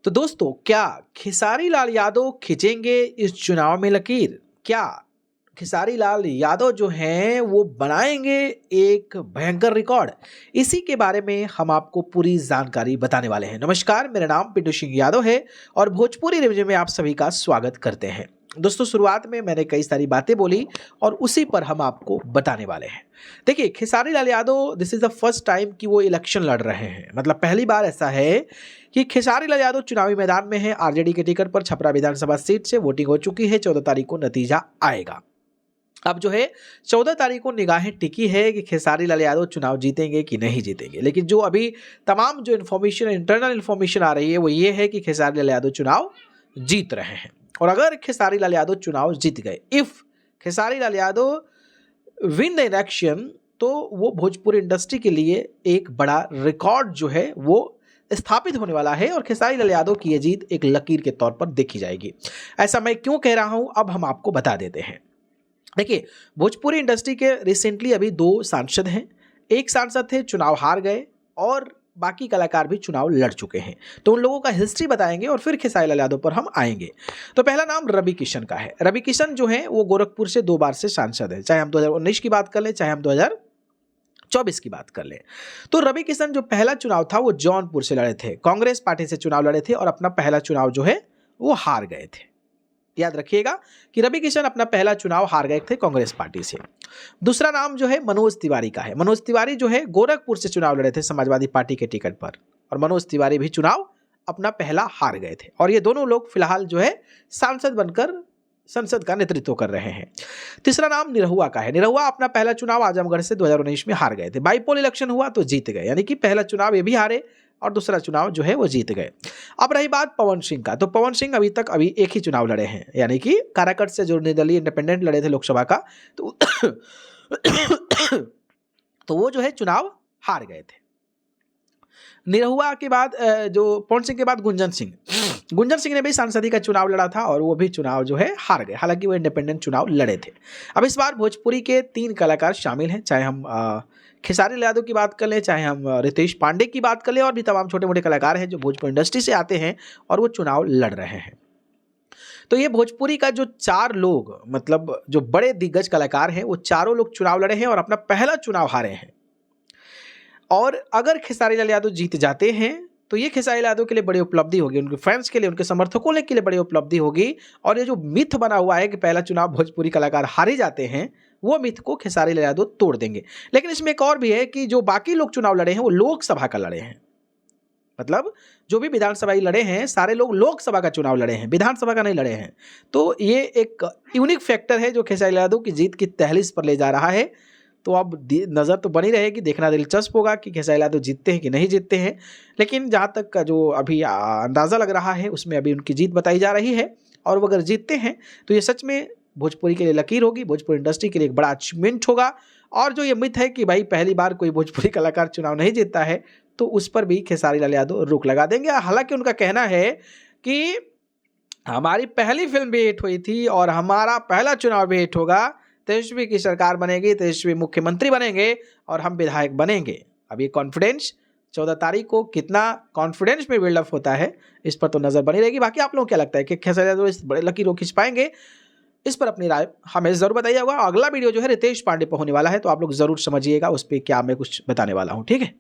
तो दोस्तों, क्या खेसारी लाल यादव खींचेंगे इस चुनाव में लकीर? क्या खेसारी लाल यादव जो हैं वो बनाएंगे एक भयंकर रिकॉर्ड? इसी के बारे में हम आपको पूरी जानकारी बताने वाले हैं। नमस्कार, मेरा नाम पिंटू सिंह यादव है और भोजपुरी रिव्यू में आप सभी का स्वागत करते हैं। दोस्तों, शुरुआत में मैंने कई सारी बातें बोली और उसी पर हम आपको बताने वाले हैं। देखिए, Khesari Lal Yadav this is the first time कि वो इलेक्शन लड़ रहे हैं। मतलब पहली बार ऐसा है कि खेसारी लाल यादव चुनावी मैदान में है। आरजेडी के टिकट पर छपरा विधानसभा सीट से वोटिंग हो चुकी है। 14 तारीख को नतीजा आएगा। अब जो है 14 तारीख को निगाहें टिकी है कि खेसारी लाल यादव चुनाव जीतेंगे कि नहीं जीतेंगे। लेकिन जो अभी तमाम जो इन्फॉर्मेशन, इंटरनल इन्फॉर्मेशन आ रही है वो ये है कि खेसारी लाल यादव चुनाव जीत रहे हैं। और अगर खेसारी लाल यादव चुनाव जीत गए, if Khesari Lal Yadav win the election, तो वो भोजपुरी इंडस्ट्री के लिए एक बड़ा रिकॉर्ड जो है वो स्थापित होने वाला है और खेसारी लाल यादव की ये जीत एक लकीर के तौर पर देखी जाएगी। ऐसा मैं क्यों कह रहा हूं, अब हम आपको बता देते हैं। देखिए, भोजपुरी इंडस्ट्री के रिसेंटली अभी 2 सांसद हैं। एक सांसद थे, चुनाव हार गए, और बाकी कलाकार भी चुनाव लड़ चुके हैं। तो उन लोगों का हिस्ट्री बताएंगे और फिर खेसारी लाल यादव पर हम आएंगे। तो पहला नाम रवि किशन का है। रवि किशन जो है वो गोरखपुर से 2 बार से सांसद है। चाहे हम 2019 की बात कर लें, चाहे हम 2024 की बात कर लें। तो रवि किशन जो पहला चुनाव था वो जौनपुर से लड़े थे। कांग्रेस पार्टी से चुनाव लड़े थे और अपना पहला चुनाव जो है वो हार गए थे। याद रखिएगा कि रवि किशन अपना पहला चुनाव हार गए थे कांग्रेस पार्टी से। दूसरा नाम जो है मनोज तिवारी का है। मनोज तिवारी जो है गोरखपुर से चुनाव लड़े थे समाजवादी पार्टी के टिकट पर, और मनोज तिवारी भी चुनाव अपना पहला हार गए थे। और ये दोनों लोग फिलहाल जो है सांसद बनकर संसद का नेतृत्व कर रहे हैं। तीसरा नाम निरहुआ का है। निरहुआ अपना पहला चुनाव आजमगढ़ से 2019 में हार गए थे। बाईपोल इलेक्शन हुआ तो जीत गए, यानी कि पहला चुनाव ये भी हारे और दूसरा चुनाव जो है वो जीत गए। अब रही बात पवन सिंह का, तो पवन सिंह अभी तक एक ही चुनाव लड़े हैं, यानी कि काराकट से जो निर्दलीय इंडिपेंडेंट लड़े थे लोकसभा का, तो वो जो है चुनाव हार गए थे। निरहुआ के बाद जो पवन सिंह के बाद गुंजन सिंह ने भी सांसदी का चुनाव लड़ा था और वो भी चुनाव जो है हार गए, हालांकि वो इंडिपेंडेंट चुनाव लड़े थे। अब इस बार भोजपुरी के 3 कलाकार शामिल हैं, चाहे हम खेसारी लाल यादव की बात कर लें, चाहे हम रितेश पांडे की बात कर लें, और भी तमाम छोटे मोटे कलाकार हैं जो भोजपुरी इंडस्ट्री से आते हैं और वो चुनाव लड़ रहे हैं। तो ये भोजपुरी का जो 4 लोग, मतलब जो बड़े दिग्गज कलाकार हैं, वो चारों लोग चुनाव लड़े हैं और अपना पहला चुनाव हारे हैं। और अगर खेसारी लाल यादव जीत जाते हैं तो ये खेसारी लाल यादव के लिए बड़ी उपलब्धि होगी, उनके फैंस के लिए, उनके समर्थकों के लिए बड़ी उपलब्धि होगी। और ये जो मिथ बना हुआ है कि पहला चुनाव भोजपुरी कलाकार हारे जाते हैं, वो मिथ को खेसारी लाल यादव तोड़ देंगे। लेकिन इसमें एक और भी है कि जो बाकी लोग चुनाव लड़े हैं वो लोकसभा का लड़े हैं। मतलब जो भी विधानसभा लड़े हैं, सारे लोग लोकसभा का चुनाव लड़े हैं, विधानसभा का नहीं लड़े हैं। तो ये एक यूनिक फैक्टर है जो खेसारी लाल यादव की जीत की दहलीज पर ले जा रहा है। तो अब नज़र तो बनी रहेगी, देखना दिलचस्प होगा कि खेसारी लाल यादव जीतते हैं कि नहीं जीतते हैं। लेकिन जहाँ तक का जो अभी अंदाज़ा लग रहा है उसमें अभी उनकी जीत बताई जा रही है। और वो अगर जीतते हैं तो ये सच में भोजपुरी के लिए लकीर होगी, भोजपुरी इंडस्ट्री के लिए एक बड़ा अचीवमेंट होगा। और जो ये मिथ है कि भाई पहली बार कोई भोजपुरी कलाकार चुनाव नहीं जीतता है, तो उस पर भी खेसारी लाल यादव रोक लगा देंगे। हालांकि उनका कहना है कि हमारी पहली फिल्म भी हिट हुई थी और हमारा पहला चुनाव भी हिट होगा, तेजस्वी की सरकार बनेगी, तेजस्वी मुख्यमंत्री बनेंगे और हम विधायक बनेंगे। अब ये कॉन्फिडेंस 14 तारीख को कितना कॉन्फिडेंस में बिल्डअप होता है, इस पर तो नज़र बनी रहेगी। बाकी आप लोगों को क्या लगता है कि खेसारी यादव इस बड़े लकीर को खींच पाएंगे? इस पर अपनी राय हमें ज़रूर बताइएगा। अगला वीडियो जो है रितेश पांडे पर होने वाला है, तो आप लोग ज़रूर समझिएगा उस पर क्या मैं कुछ बताने वाला हूँ। ठीक है।